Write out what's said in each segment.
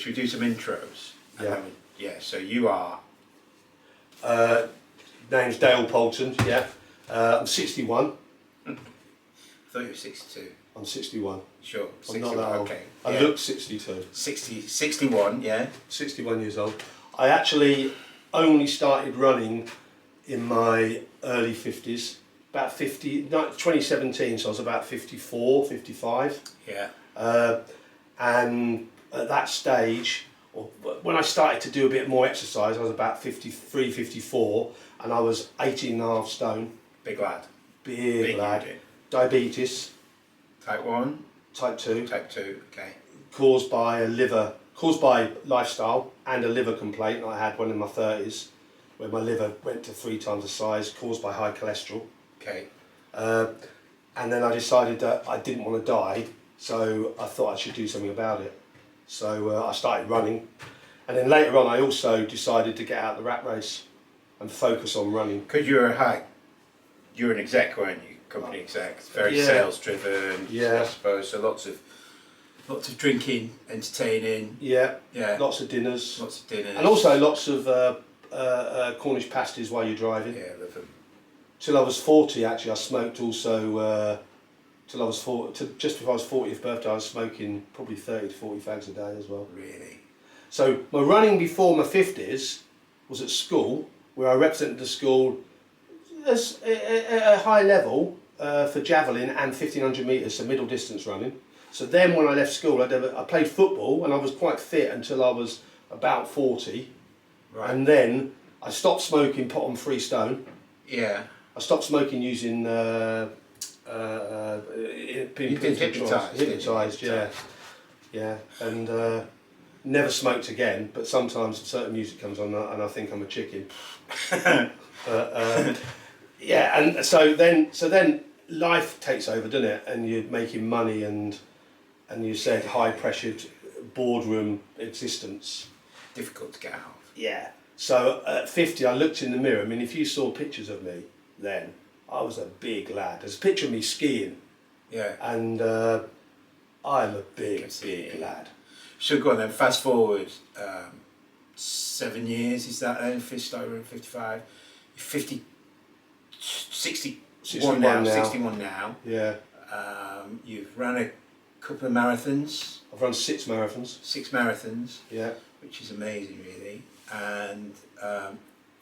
should we do some intros? Yeah. Yeah, so you are? Name's Dale Poulton, yeah. I'm 61. I thought you were 62. I'm 61. Sure, 61, I'm not that old. okay. I Yeah. look 62. 61, yeah. 61 years old. I actually only started running in my early 50s. About 2017, so I was about 54, 55. Yeah. And at that stage, or when I started to do a bit more exercise, I was about 53, 54, and I was 18.5 stone. Big lad. Big lad. Unit. Diabetes. Type 1? Type 2. Type 2, okay. Caused by lifestyle and a liver complaint I had one in my 30s, where my liver went to 3 times the size, caused by high cholesterol. Okay. And then I decided that I didn't want to die, so I thought I should do something about it. So I started running, and then later on I also decided to get out of the rat race and focus on running. Because you're an exec, weren't you? Company exec, very sales driven. Yeah. I suppose so. Lots of drinking, entertaining. Yeah. Yeah. Lots of dinners. Lots of dinners. And also lots of Cornish pasties while you're driving. Yeah, love them. Till I was 40, actually, I smoked also. Till I was 40, just before I was 40th birthday, I was smoking probably 30 to 40 fags a day as well. Really? So my running before my 50s was at school, where I represented the school at a high level for javelin and 1500 metres, so middle distance running. So then when I left school, I played football and I was quite fit until I was about 40. Right. And then I stopped smoking, put on 3 stone. Yeah. I stopped smoking using You've been hypnotised. Hypnotised, yeah. Yeah, and never smoked again, but sometimes certain music comes on and I think I'm a chicken. Yeah, and so then life takes over, doesn't it? And you're making money and you said high pressured boardroom existence. Difficult to get out of. Yeah. So at 50 I looked in the mirror. I mean, if you saw pictures of me then, I was a big lad. There's a picture of me skiing. Yeah. And I'm a big lad. So go on then, fast forward 7 years, is that then? Started around 55. 61 now. 61 now. Yeah. You've ran a couple of marathons. I've run 6 marathons. 6 marathons. Yeah. Which is amazing, really. And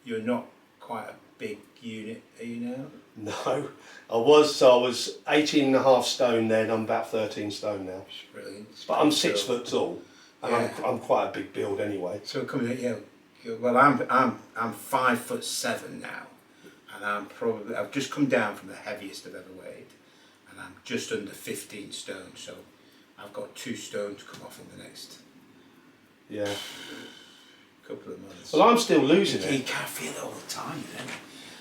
you're not quite a big unit, are you now? No, I was 18.5 stone then. I'm about 13 stone now. It's brilliant. But I'm 6 foot tall, and Yeah. I'm quite a big build anyway. So coming at you, well, I'm 5'7" now, and I've just come down from the heaviest I've ever weighed, and I'm just under 15 stone. So I've got 2 stone to come off in the next couple of months. Well, I'm still losing You it. can't feel it all the time, you know.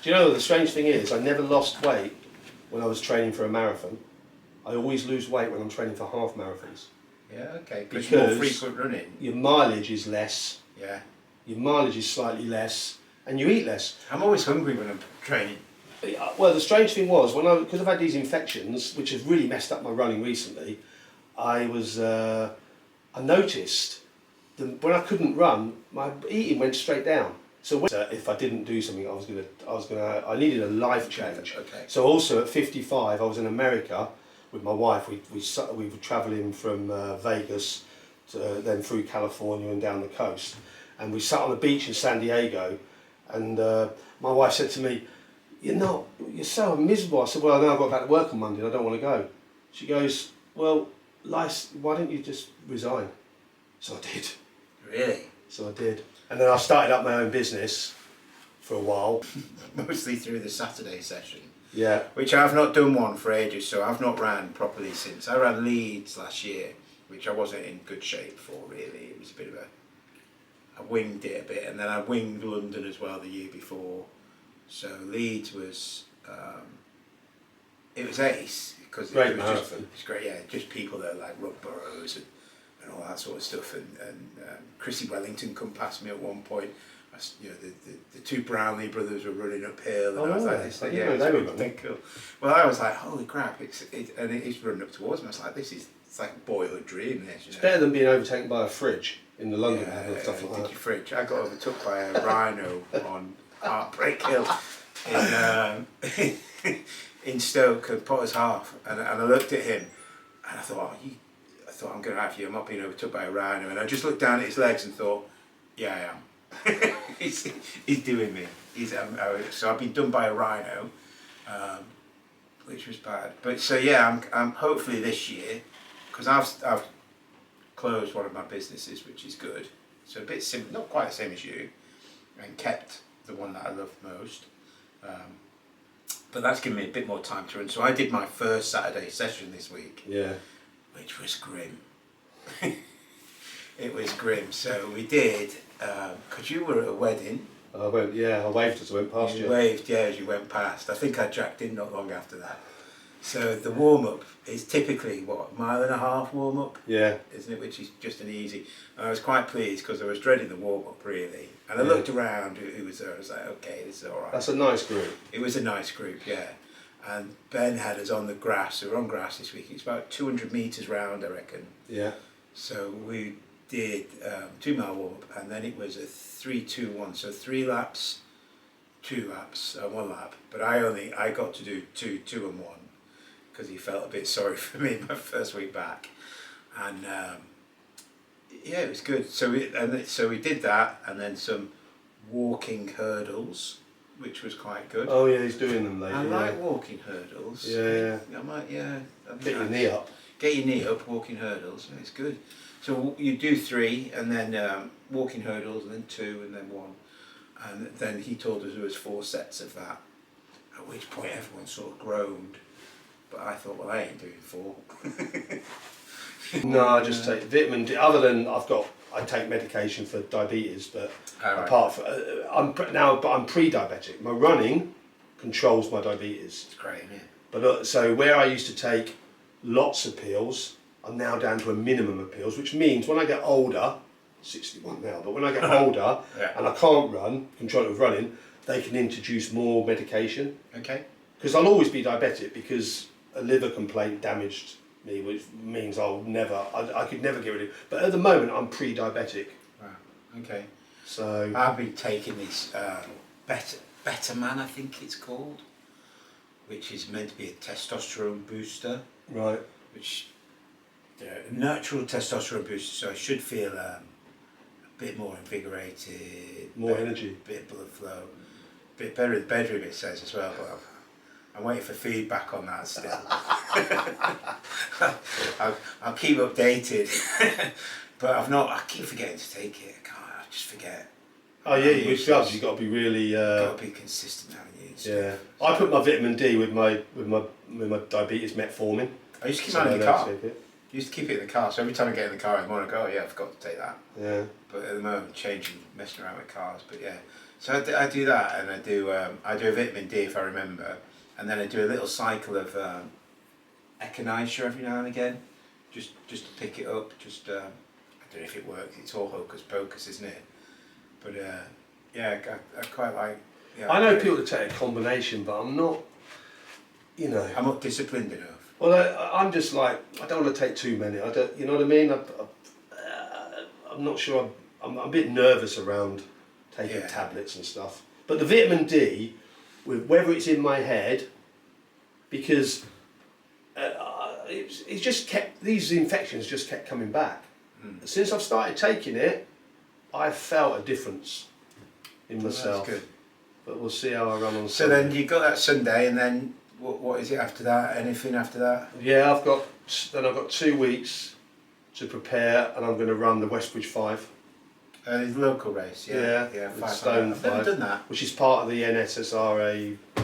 Do you know the strange thing is, I never lost weight when I was training for a marathon. I always lose weight when I'm training for half marathons. Yeah, okay. Because Because more frequent running. your mileage is less. Yeah. Your mileage is slightly less, and you eat less. I'm always hungry when I'm training. Well, the strange thing was, because I've had these infections, which have really messed up my running recently, I noticed that when I couldn't run, my eating went straight down. So if I didn't do something, I needed a life change. Okay. So also at 55, I was in America with my wife. We were travelling from Vegas to then through California and down the coast, and we sat on the beach in San Diego, and my wife said to me, you're so miserable. I said, well, now I've got back to work on Monday and I don't want to go. She goes, well, why don't you just resign? So I did. Really? So I did. And then I started up my own business for a while. Mostly through the Saturday session. Yeah. Which I've not done one for ages, so I've not ran properly since. I ran Leeds last year, which I wasn't in good shape for really. It was a bit of I winged it a bit, and then I winged London as well the year before. So Leeds was, it was ace, because Great it was marathon. It's great, yeah, just people that like Rob Burrows and all that sort of stuff, and Chrissy Wellington come past me at one point. The 2 Brownlee brothers were running uphill, and I was like, this, they were cool. Well, I was like, holy crap! It's running up towards me. I was like, it's like a boyhood dream. This, It's better than being overtaken by a fridge in the London and stuff like did that. you fridge? I got overtook by a rhino on Heartbreak Hill in Stoke and Potter's Half, and I looked at him and I thought, I thought, I'm going to have you. I'm not being overtook by a rhino. And I just looked down at his legs and thought, yeah, I am. he's doing me. So I've been done by a rhino, which was bad. But so yeah, I'm hopefully this year, because I've closed one of my businesses, which is good. So a bit not quite the same as you, and kept the one that I love most. But that's given me a bit more time to run. So I did my first Saturday session this week. Yeah. Which was grim. It was grim. So we did, because you were at a wedding. I waved as I went past you. You waved, yeah, as you went past. I think I jacked in not long after that. So the warm-up is typically, what, 1.5 mile warm-up? Yeah. Isn't it? Which is just an easy. And I was quite pleased because I was dreading the warm-up, really. And I looked around who was there. I was like, okay, this is all right. That's a nice group. It was a nice group, yeah. And Ben had us on the grass. So we're on grass this week. It's about 200 metres round, I reckon. Yeah. So we did 2 mile warm-up, and then it was a 3-2-1. So 3 laps, 2 laps, 1 lap. But I got to do 2 and 1 because he felt a bit sorry for me my first week back, and yeah, it was good. So we did that, and then some walking hurdles, which was quite good. Oh yeah, he's doing them lately. I like walking hurdles. Yeah. I might, yeah. Get your knee up. Get your knee up, walking hurdles. It's good. So you do 3, and then walking hurdles, and then 2, and then 1, and then he told us there was 4 sets of that. At which point everyone sort of groaned, but I thought, well, I ain't doing 4. No, I just take vitamin D. Other than I take medication for diabetes, but apart from I'm pre-diabetic. My running controls my diabetes. It's great, isn't it? But so where I used to take lots of pills, I'm now down to a minimum of pills, which means when I get older, 61 now, but when I get older and I can't control it with running, they can introduce more medication. Okay. Because I'll always be diabetic because a liver complaint damaged me, which means I could never get rid of it. But at the moment, I'm pre-diabetic. Wow. Okay. So I've been taking this Better Man, I think it's called, which is meant to be a testosterone booster. Right. Which natural testosterone booster, so I should feel a bit more invigorated, more energy, bit of blood flow, bit better in the bedroom, it says as well. But I'm waiting for feedback on that still. I'll keep updated, but I keep forgetting to take it. I just forget. Oh yeah, you've got to be really. Got to be consistent, haven't you? Yeah, I put my vitamin D with my diabetes metformin. I used to keep it in the car. I used to keep it in the car, so every time I get in the car in the morning I go, oh yeah, I forgot to take that. Yeah. But at the moment, messing around with cars, but yeah. So I do that, and I do a vitamin D if I remember, and then I do a little cycle of echinacea every now and again, just to pick it up. I don't know if it works. It's all hocus pocus, isn't it? But yeah, I quite like. Yeah, I know people that take a combination, but I'm not. I'm not disciplined enough. Well, I'm just like, I don't want to take too many. You know what I mean? I'm not sure. I'm a bit nervous around taking tablets and stuff. But the vitamin D, whether it's in my head, because it's just these infections just kept coming back. Since I've started taking it, I've felt a difference in myself. That's good. But we'll see how I run on Sunday. So then you got that Sunday, and then what is it after that? Anything after that? Yeah, I've got 2 weeks to prepare, and I'm going to run the Westbridge 5. It's a local race, yeah. Stone 5. I've never done that. Which is part of the NSSRA I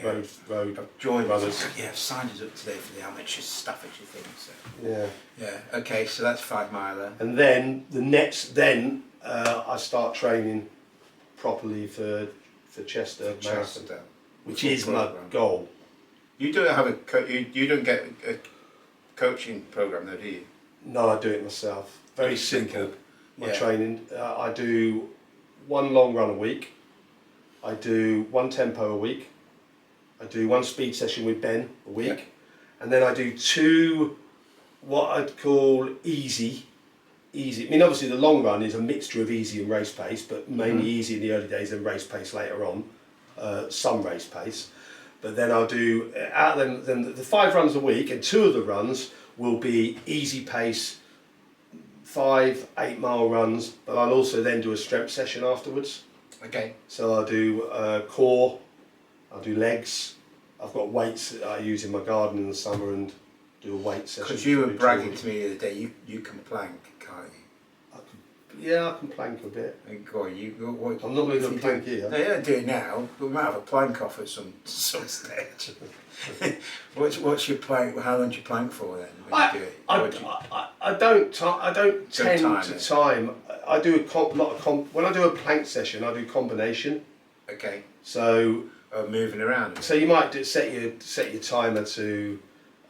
don't know, road I've joined runners. Yeah, I've signed us up today for the amateur Staffordshire thing. So. Yeah. Yeah. Okay, so that's 5 miler. And then I start training properly for Chester Marathon, which is my goal. You don't have you don't get a coaching program though, do you? No, I do it myself. Very simple. My Yeah. training. I do 1 long run a week. I do 1 tempo a week. I do 1 speed session with Ben a week. Yeah. And then I do 2 what I'd call easy easy. I mean, obviously the long run is a mixture of easy and race pace, but mainly easy in the early days and race pace later on. Some race pace. But then I'll do, out of them, the 5 runs a week, and 2 of the runs will be easy pace, 5, 8 mile runs, but I'll also then do a strength session afterwards. Okay. So I'll do core, I'll do legs. I've got weights that I use in my garden in the summer and do a weight session. Because you were bragging to me the other day, you can plank, can't you? Yeah, I can plank a bit. Go on, what, I'm not really going to plank here. No, you don't do it now, but we might have a plank off at some stage. what's your plank? How long do you plank for then? When you do it? I don't tend to time. I do when I do a plank session, I do combination. Okay. So moving around. So you might set your timer to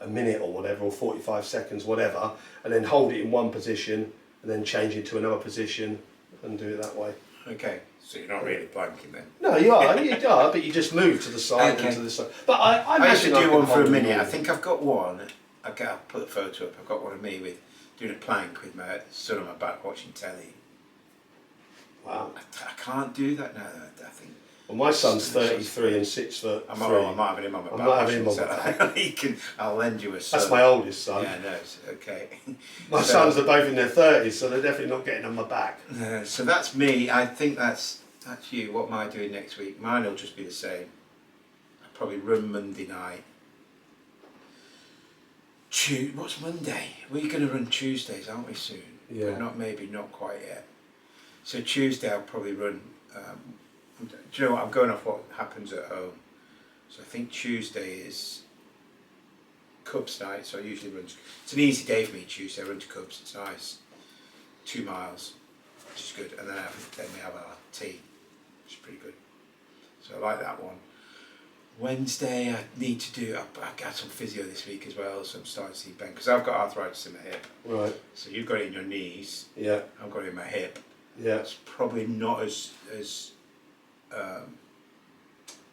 a minute or whatever, or 45 seconds, whatever, and then hold it in one position, and then change it to another position, and do it that way. Okay. So you're not really planking then? No, you are, but you just move to the side and to the side. But I used to do one for a minute. I think I've got one. I'll put a photo up. I've got one of me with doing a plank with my son on my back watching telly. Wow. I can't do that now. I think. Well, my son's 33 and 6 foot. I'm not having him on my back. I'm not having him on my back. I'll lend you a son. That's my oldest son. Yeah, no, okay. My sons are both in their 30s, so they're definitely not getting on my back. So that's me. I think that's you. What am I doing next week? Mine will just be the same. I'll probably run Monday night. What's Monday? We're going to run Tuesdays, aren't we, soon? Yeah. But not quite yet. So Tuesday I'll probably run. Do you know what? I'm going off what happens at home. So I think Tuesday is Cubs night. So I usually run. It's an easy day for me. Tuesday I run to Cubs. It's nice. 2 miles, which is good. And then we have our tea, which is pretty good. So I like that one. Wednesday I need to do. I got some physio this week as well, so I'm starting to see Ben because I've got arthritis in my hip. Right. So you've got it in your knees. Yeah. I've got it in my hip. Yeah. It's probably not as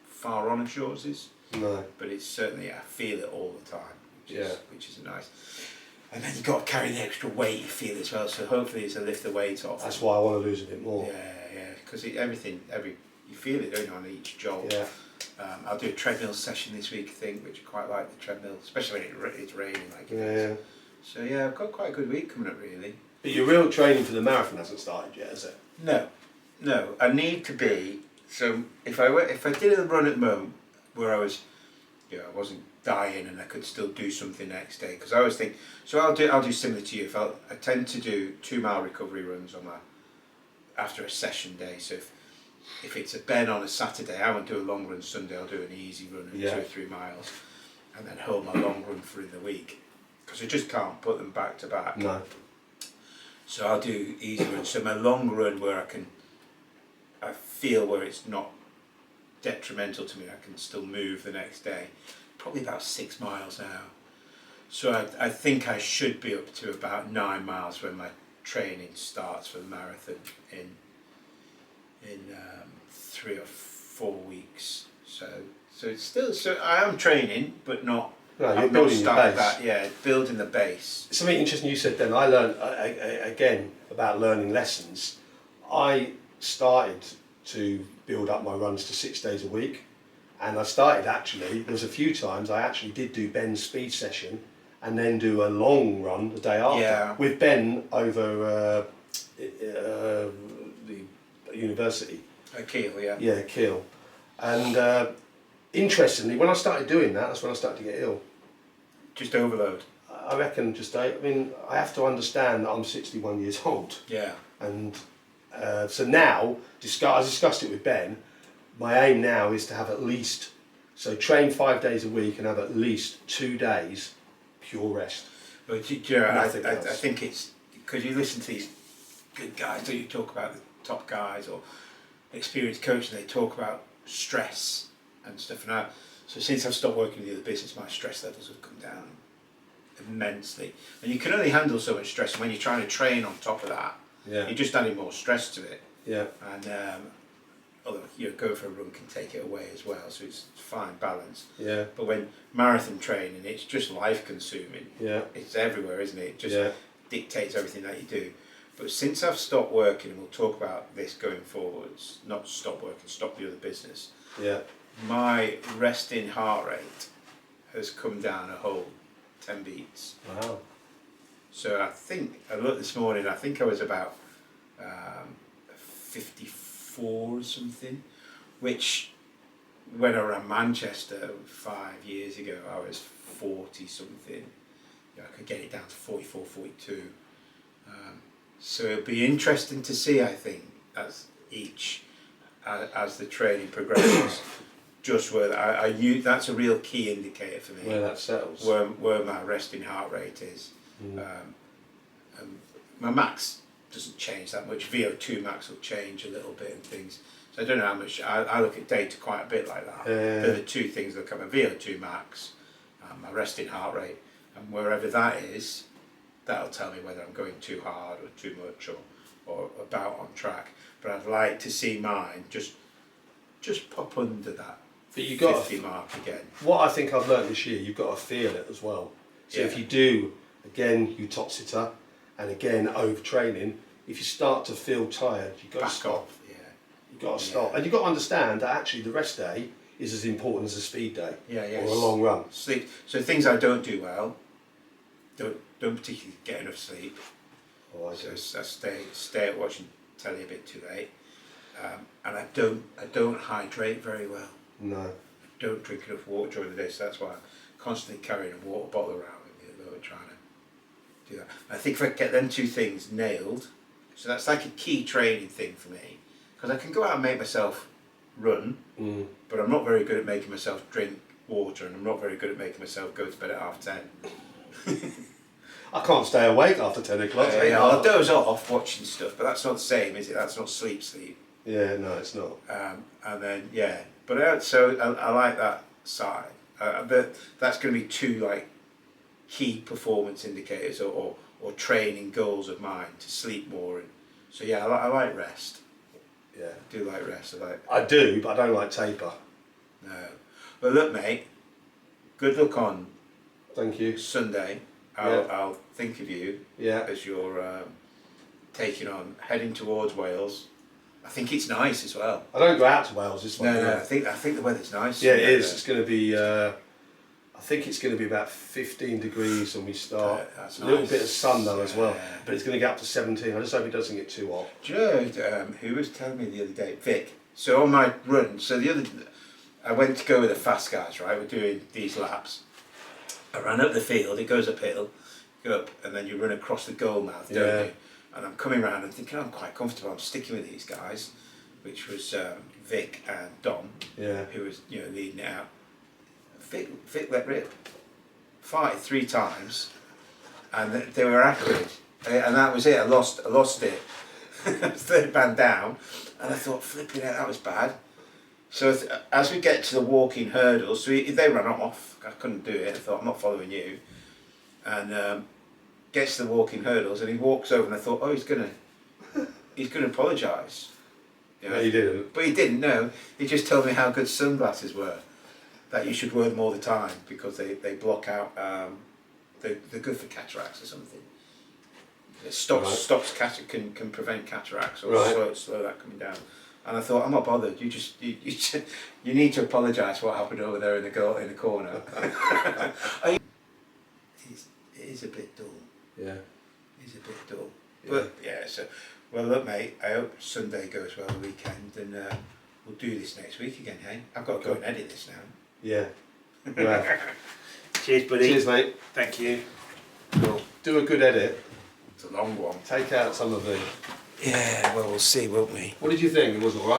far on as yours is. No. But it's certainly, I feel it all the time, which is nice. And then you've got to carry the extra weight, you feel as well, so hopefully it's a lift the weight off. That's why I want to lose a bit more. Yeah, because you feel it, don't you, on each jolt. Yeah. I'll do a treadmill session this week, I think, which I quite like the treadmill, especially when it's raining like it is. Yeah. So yeah, I've got quite a good week coming up really. But your real training for the marathon hasn't started yet, has it? No, I need to be. So if I did a run at the moment where I wasn't dying and I could still do something next day, because I always think. So I'll do similar to you. I tend to do 2 mile recovery runs after a session day. So if it's a Ben on a Saturday, I won't do a long run Sunday. I'll do an easy run of 2 or 3 miles, and then hold my long run for in the week, because I just can't put them back to back. No. So I'll do easy runs. So my long run where I feel where it's not detrimental to me, I can still move the next day. Probably about 6 miles now. So I think I should be up to about 9 miles when my training starts for the marathon in 3 or 4 weeks. So it's still, so I am training, but not. No, you're I've not building your started base. that. Yeah, building the base. Something interesting you said then. I learned again about learning lessons. I started to build up my runs to 6 days a week, and I started there was a few times I actually did do Ben's speed session and then do a long run the day after with Ben over the university. At Kiel, yeah. Yeah, Kiel. And interestingly, when I started doing that, that's when I started to get ill. Just overload. I reckon I have to understand that I'm 61 years old. Yeah. And so now, I discussed it with Ben, my aim now is to have at least, train 5 days a week and have at least 2 days pure rest. But I think it's, because you listen to these good guys, don't you talk about the top guys or experienced coaches, they talk about stress and stuff. So since I've stopped working with the other business, my stress levels have come down immensely. And you can only handle so much stress, and when you're trying to train on top of that, you're just adding more stress to it. Yeah. And although go for a run can take it away as well, so it's fine balance. Yeah. But when marathon training, it's just life consuming. Yeah. It's everywhere, isn't it? It just dictates everything that you do. But since I've stopped working, and we'll talk about this going forwards, not stop working, stop the other business, Yeah. my resting heart rate has come down a whole 10 beats. Wow. So I think, I looked this morning, I think I was about 54 or something, which when I ran Manchester 5 years ago, I was 40 something. I could get it down to 44, 42. So it'll be interesting to see, I think, as the training progresses, just where that's a real key indicator for me. Where that settles. Where my resting heart rate is. My max doesn't change that much. VO2 max will change a little bit and things. So I don't know how much. I look at data quite a bit like that. They're the two things that look at: my VO2 max, my resting heart rate, and wherever that is, that'll tell me whether I'm going too hard or too much or about on track. But I'd like to see mine just pop under that But you 50 mark again. What I think I've learned this year, you've got to feel it as well. So if you do, again, you top sitter, and again, overtraining, if you start to feel tired, you've got to stop. Off. Yeah. You've got to stop. And you've got to understand that actually the rest day is as important as a speed day or a long run. Sleep. So things I don't do well, don't particularly get enough sleep. Oh, I So do. I stay at watching telly a bit too late, and I don't hydrate very well. No. I don't drink enough water during the day, so that's why I'm constantly carrying a water bottle around with me, though, trying to do that. I think if I get them two things nailed, so that's like a key training thing for me, because I can go out and make myself run, but I'm not very good at making myself drink water, and I'm not very good at making myself go to bed at 10:30. I can't stay awake after 10 o'clock. I'll doze off watching stuff, but that's not the same, is it? That's not sleep. Yeah, no, it's not. And then but I like that side. That's going to be two like key performance indicators or training goals of mine, to sleep more. And so I like rest. Yeah. I do like rest. I do, but I don't like taper. No. Well, look, mate. Good luck on Thank you. Sunday. Yeah. I'll think of you Yeah. as you're heading towards Wales. I think it's nice as well. I don't go out to Wales this one. No, I think the weather's nice. Yeah, it is. It's going to be. I think it's going to be about 15 degrees when we start. That's a little nice. bit of sun though as well, Yeah. but it's going to get up to 17. I just hope it doesn't get too hot. Do you know who was telling me the other day? Vic. So on my run, I went to go with the fast guys. Right, we're doing these laps. I ran up the field. It goes uphill, go up, and then you run across the goal mouth, don't you? And I'm coming around and thinking, I'm quite comfortable. I'm sticking with these guys, which was Vic and Dom, who was leading it out. Vic let rip, fired 3 times, and they were accurate, and that was it. I lost it. Third man down, and I thought, flipping it, that was bad. So as we get to the walking hurdles, so they ran off. I couldn't do it. I thought, I'm not following you, and gets to the walking hurdles, and he walks over, and I thought, oh, he's gonna apologise. No, he didn't. But he didn't. No, he just told me how good sunglasses were. That you should wear them all the time because they block out. They're good for cataracts or something. It stops can prevent cataracts or slow that coming down. And I thought, I'm not bothered. You need to apologise for what happened over there in the corner. It is a bit dull. Yeah. It is a bit dull. But so well, look, mate. I hope Sunday goes well the weekend, and we'll do this next week again. Hey, I've got to go and edit this now. Yeah. Well, cheers, buddy. cheers, mate. Thank you. Cool. Do a good edit. It's a long one. Take out some of the. Yeah. Well, we'll see, won't we? What did you think? It was all right.